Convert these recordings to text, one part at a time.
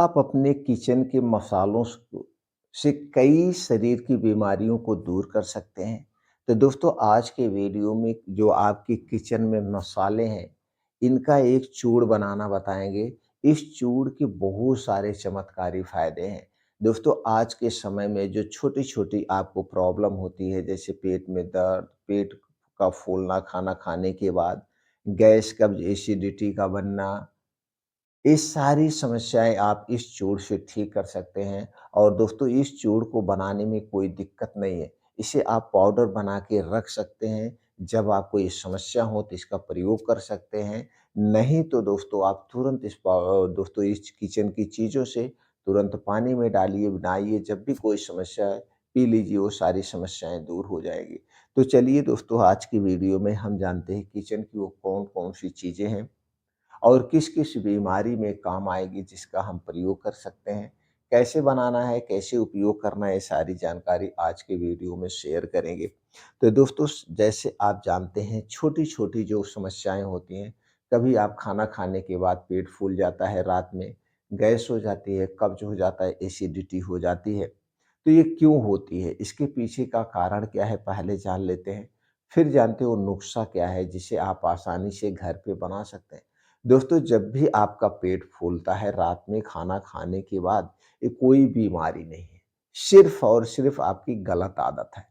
आप अपने किचन के मसालों से कई शरीर की बीमारियों को दूर कर सकते हैं। तो दोस्तों आज के वीडियो में जो आपके किचन में मसाले हैं, इनका एक चूर्ण बनाना बताएँगे। इस चूर्ण के बहुत सारे चमत्कारी फ़ायदे हैं। दोस्तों आज के समय में जो छोटी-छोटी आपको प्रॉब्लम होती है जैसे पेट में दर्द, पेट का फूलना खाना खाने के बाद, गैस, कब्ज़, एसिडिटी का बनना, ये सारी समस्याएँ आप इस चूर्ण से ठीक कर सकते हैं और दोस्तों इस चूर्ण को बनाने में कोई दिक्कत नहीं है। इसे आप पाउडर बना के रख सकते हैं, जब आपको ये समस्या हो तो इसका प्रयोग कर सकते हैं। नहीं तो दोस्तों आप तुरंत दोस्तों इस किचन की चीज़ों से तुरंत पानी में डालिए, बनाइए, जब भी कोई समस्या है, पी लीजिए, वो सारी समस्याएँ दूर हो जाएँगी। तो चलिए दोस्तों आज की वीडियो में हम जानते हैं किचन की वो कौन-कौन सी चीज़ें हैं और किस-किस बीमारी में काम आएगी जिसका हम प्रयोग कर सकते हैं, कैसे बनाना है, कैसे उपयोग करना है, ये सारी जानकारी आज के वीडियो में शेयर करेंगे। तो दोस्तों जैसे आप जानते हैं छोटी-छोटी जो समस्याएँ होती हैं, कभी आप खाना खाने के बाद पेट फूल जाता है रात में, गैस हो जाती है, कब्ज़ हो जाता है, एसिडिटी हो जाती है। तो ये क्यों होती है? इसके पीछे का कारण क्या है पहले जान लेते हैं, फिर जानते हो नुस्खा क्या है जिसे आप आसानी से घर पे बना सकते हैं। दोस्तों जब भी आपका पेट फूलता है रात में खाना खाने के बाद, ये कोई बीमारी नहीं है, सिर्फ़ और सिर्फ़ आपकी गलत आदत है।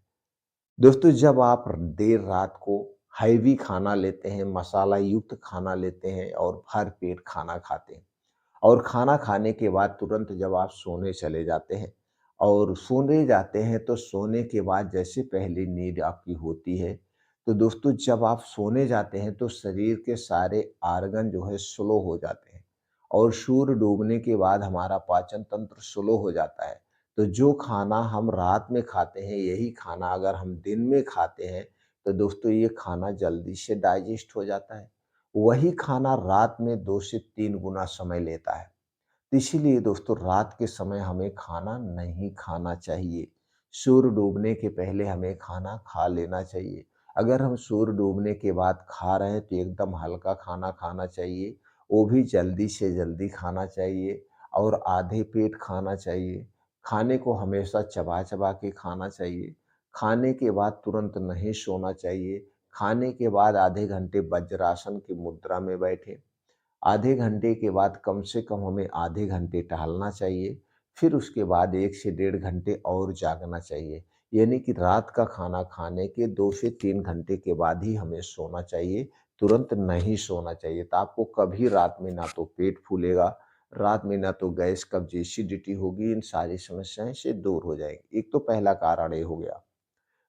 दोस्तों जब आप देर रात को हेवी खाना लेते हैं, मसाला युक्त खाना लेते हैं और भर पेट खाना खाते हैं और खाना खाने के बाद तुरंत जब आप सोने चले जाते हैं और सोने जाते हैं तो सोने के बाद जैसे पहली नींद आपकी होती है, तो दोस्तों जब आप सोने जाते हैं तो शरीर के सारे आर्गन जो है स्लो हो जाते हैं और सूर्य डूबने के बाद हमारा पाचन तंत्र स्लो हो जाता है। तो जो खाना हम रात में खाते हैं, यही खाना अगर हम दिन में खाते हैं, तो दोस्तों ये खाना जल्दी से डाइजेस्ट हो जाता है। वही खाना रात में 2 से 3 गुना समय लेता है। तो इसीलिए दोस्तों रात के समय हमें खाना नहीं खाना चाहिए। सूर्य डूबने के पहले हमें खाना खा लेना चाहिए। अगर हम सूर्य डूबने के बाद खा रहे हैं तो एकदम हल्का खाना खाना चाहिए, वो भी जल्दी से जल्दी खाना चाहिए और आधे पेट खाना चाहिए। खाने को हमेशा चबा-चबा के खाना चाहिए। खाने के बाद तुरंत नहीं सोना चाहिए। खाने के बाद आधे घंटे वज्रासन की मुद्रा में बैठें। आधे घंटे के बाद कम से कम हमें आधे घंटे टहलना चाहिए, फिर उसके बाद 1 से डेढ़ घंटे और जागना चाहिए। यानी कि रात का खाना खाने के 2 से 3 घंटे के बाद ही हमें सोना चाहिए, तुरंत नहीं सोना चाहिए। तो आपको कभी रात में ना तो पेट फूलेगा, रात में ना तो गैस, कब्ज़, एसिडिटी होगी, इन सारी समस्याएँ से दूर हो जाएँगी। एक तो पहला कारण ये हो गया।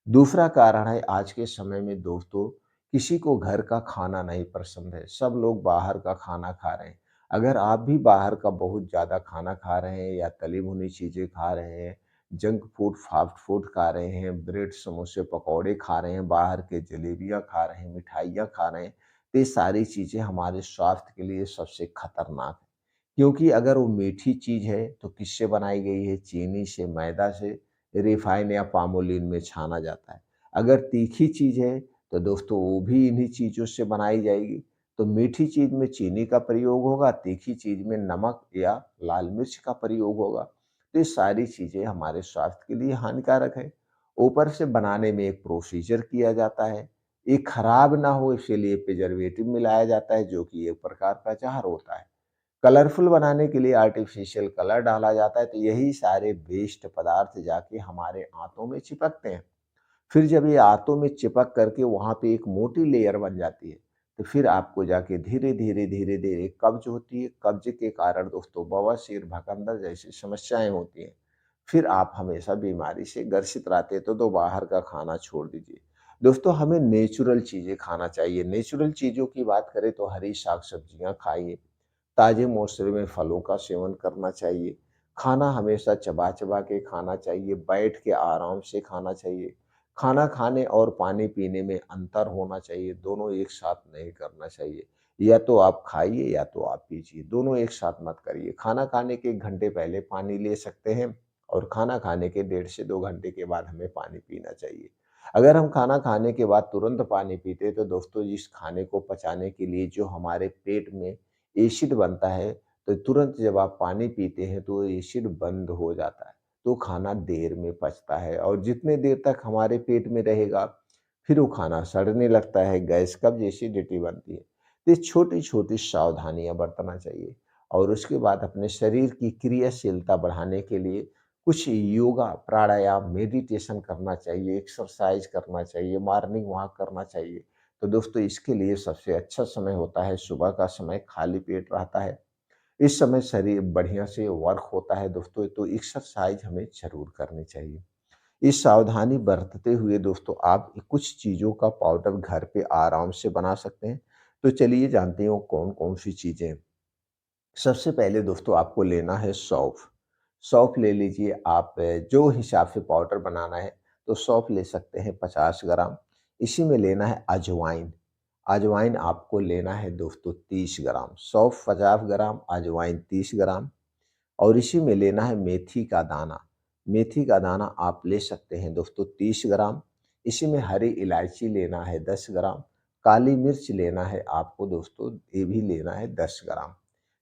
दूसरा कारण है आज के समय में दोस्तों किसी को घर का खाना नहीं पसंद है, सब लोग बाहर का खाना खा रहे हैं। अगर आप भी बाहर का बहुत ज़्यादा खाना खा रहे हैं या तली भुनी चीज़ें खा रहे हैं, जंक फूड, फास्ट फूड खा रहे हैं, ब्रेड, समोसे, पकौड़े खा रहे हैं, बाहर के जलेबियाँ खा रहे हैं, मिठाइयाँ खा रहे हैं, तो ये सारी चीज़ें हमारे स्वास्थ्य के लिए सबसे खतरनाक है। क्योंकि अगर वो मीठी चीज़ है तो किससे बनाई गई है? चीनी से, मैदा से, रिफाइन या पामोलिन में छाना जाता है। अगर तीखी चीज़ है तो दोस्तों वो भी इन्हीं चीज़ों से बनाई जाएगी। तो मीठी चीज़ में चीनी का प्रयोग होगा, तीखी चीज़ में नमक या लाल मिर्च का प्रयोग होगा। तो ये सारी चीज़ें हमारे स्वास्थ्य के लिए हानिकारक है। ऊपर से बनाने में एक प्रोसीजर किया जाता है। ये खराब ना हो इसीलिए प्रिजर्वेटिव मिलाया जाता है जो कि एक प्रकार का ज़हर होता है। कलरफुल बनाने के लिए आर्टिफिशियल कलर डाला जाता है, तो यही सारे वेस्ट पदार्थ जाके हमारे आंतों में चिपकते हैं। फिर जब ये आंतों में चिपक करके वहाँ पे एक मोटी लेयर बन जाती है, तो फिर आपको जाके धीरे-धीरे, धीरे-धीरे कब्ज़ होती है। कब्ज़ के कारण दोस्तों बवासीर, भगंदर जैसी समस्याएँ होती हैं। फिर आप हमेशा बीमारी से ग्रसित रहते हैं, तो बाहर का खाना छोड़ दीजिए। दोस्तों हमें नेचुरल चीज़ें खाना चाहिए। नेचुरल चीज़ों की बात करें तो हरी साग-सब्जियाँ खाइए। ताज़े मौसमी फलों का सेवन करना चाहिए। खाना हमेशा चबा-चबा के खाना चाहिए, बैठ के आराम से खाना चाहिए। खाना खाने और पानी पीने में अंतर होना चाहिए, दोनों एक साथ नहीं करना चाहिए। या तो आप खाइए या तो आप पीजिए, दोनों एक साथ मत करिए। खाना खाने के 1 घंटे पहले पानी ले सकते हैं और खाना खाने के डेढ़ से 2 घंटे के बाद हमें पानी पीना चाहिए। अगर हम खाना खाने के बाद तुरंत पानी पीते हैं तो दोस्तों इस खाने को पचाने के लिए जो हमारे पेट में एसिड बनता है, तो तुरंत जब आप पानी पीते हैं तो एसिड बंद हो जाता है, तो खाना देर में पचता है और जितने देर तक हमारे पेट में रहेगा, फिर वो खाना सड़ने लगता है, गैस कब्ज़ एसिडिटी बनती है। तो ये छोटी-छोटी सावधानियाँ बरतना चाहिए और उसके बाद अपने शरीर की क्रियाशीलता बढ़ाने के लिए कुछ योगा, प्राणायाम, मेडिटेशन करना चाहिए, एक्सरसाइज करना चाहिए, मॉर्निंग वॉक करना चाहिए। तो दोस्तों इसके लिए सबसे अच्छा समय होता है सुबह का समय, खाली पेट रहता है। इस समय शरीर बढ़िया से वर्क होता है दोस्तों, तो एक्सरसाइज हमें ज़रूर करनी चाहिए। इस सावधानी बरतते हुए दोस्तों आप कुछ चीज़ों का पाउडर घर पे आराम से बना सकते हैं। तो चलिए जानते हैं वो कौन-कौन सी चीज़ें हैं। सबसे पहले दोस्तों आपको लेना है सौंफ। सौंफ ले लीजिए आप जो हिसाब से पाउडर बनाना है, तो सौंफ ले सकते हैं 50 ग्राम। इसी में लेना है अजवाइन। अजवाइन आपको लेना है दोस्तों 30 ग्राम। सौंफ 50 ग्राम, अजवाइन 30 ग्राम। और इसी में लेना है मेथी का दाना। मेथी का दाना आप ले सकते हैं दोस्तों 30 ग्राम। इसी में हरी इलायची लेना है 10 ग्राम। काली मिर्च लेना है आपको दोस्तों, ये भी लेना है 10 ग्राम।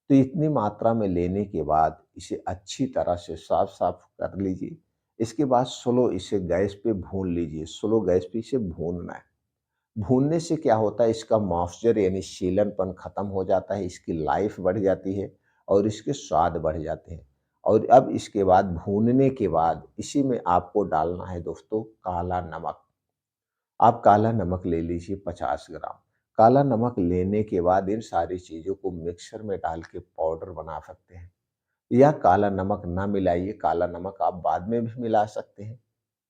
तो इतनी मात्रा में लेने के बाद इसे अच्छी तरह से साफ-साफ कर लीजिए। इसके बाद स्लो इसे गैस पे भून लीजिए, स्लो गैस पे इसे भूनना है। भूनने से क्या होता है, इसका मॉइस्चर यानी सीलनपन खत्म हो जाता है, इसकी लाइफ बढ़ जाती है और इसके स्वाद बढ़ जाते हैं। और अब इसके बाद भूनने के बाद इसी में आपको डालना है दोस्तों काला नमक। आप काला नमक ले लीजिए 50 ग्राम। काला नमक लेने के बाद इन सारी चीज़ों को मिक्सर में डाल के पाउडर बना सकते हैं। या काला नमक ना मिलाइए, काला नमक आप बाद में भी मिला सकते हैं।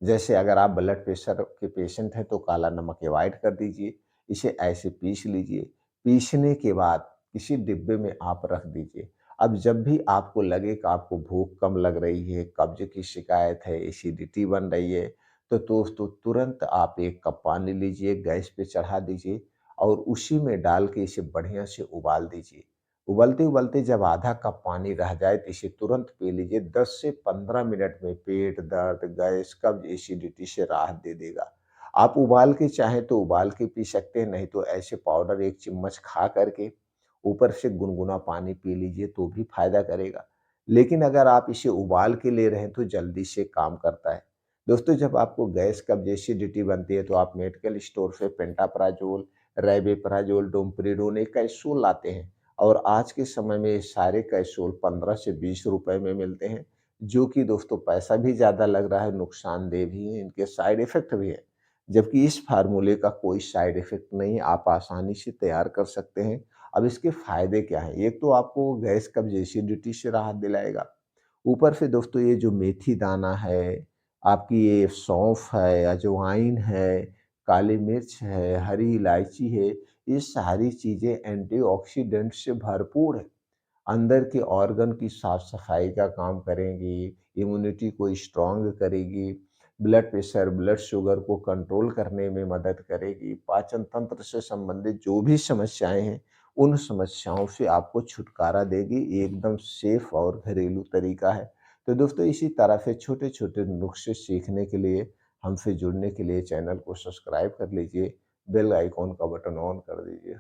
जैसे अगर आप ब्लड प्रेशर के पेशेंट हैं तो काला नमक अवॉइड कर दीजिए। इसे ऐसे पीस लीजिए। पीसने के बाद किसी डिब्बे में आप रख दीजिए। अब जब भी आपको लगे कि आपको भूख कम लग रही है, कब्ज़ की शिकायत है, एसिडिटी बन रही है, तो दोस्तों तुरंत आप 1 कप पानी लीजिए, गैस पे चढ़ा दीजिए और उसी में डाल के इसे बढ़िया से उबाल दीजिए। उबलते-उबलते जब आधा कप पानी रह जाए तो इसे तुरंत पी लीजिए। 10 से 15 मिनट में पेट दर्द, गैस, कब्ज़, एसिडिटी से राहत दे देगा। आप उबाल के चाहें तो उबाल के पी सकते हैं, नहीं तो ऐसे पाउडर 1 चम्मच खा करके ऊपर से गुनगुना पानी पी लीजिए तो भी फ़ायदा करेगा। लेकिन अगर आप इसे उबाल के ले रहे हैं तो जल्दी से काम करता है। दोस्तों जब आपको गैस, कब्ज़, एसिडिटी बनती है तो आप मेडिकल स्टोर से पेंटाप्राज़ोल, राइबेप्राज़ोल, डोमपेरिडोन, एक कैप्सूल लाते हैं। और आज के समय में ये सारे कैप्सूल 15 से 20 रुपए में मिलते हैं, जो कि दोस्तों पैसा भी ज़्यादा लग रहा है, नुकसानदेह भी है, इनके साइड इफ़ेक्ट भी है। जबकि इस फ़ॉर्मूले का कोई साइड इफ़ेक्ट नहीं है, आप आसानी से तैयार कर सकते हैं। अब इसके फ़ायदे क्या हैं? एक तो आपको गैस, कब्ज़, एसिडिटी से राहत दिलाएगा। ऊपर से दोस्तों ये जो मेथी दाना है, आपकी ये सौंफ है, अजवाइन है, काली मिर्च है, हरी इलायची है, ये सारी चीज़ें एंटीऑक्सीडेंट से भरपूर है। अंदर के ऑर्गन की साफ-सफाई का काम करेंगी, इम्यूनिटी को स्ट्रॉन्ग करेगी, ब्लड प्रेशर, ब्लड शुगर को कंट्रोल करने में मदद करेगी, पाचन तंत्र से संबंधित जो भी समस्याएँ हैं, उन समस्याओं से आपको छुटकारा देगी। ये एकदम सेफ और घरेलू तरीका है। तो दोस्तों इसी तरह से छोटे-छोटे नुस्खे सीखने के लिए, हमसे जुड़ने के लिए चैनल को सब्सक्राइब कर लीजिए, बेल आइकॉन का बटन ऑन कर दीजिए।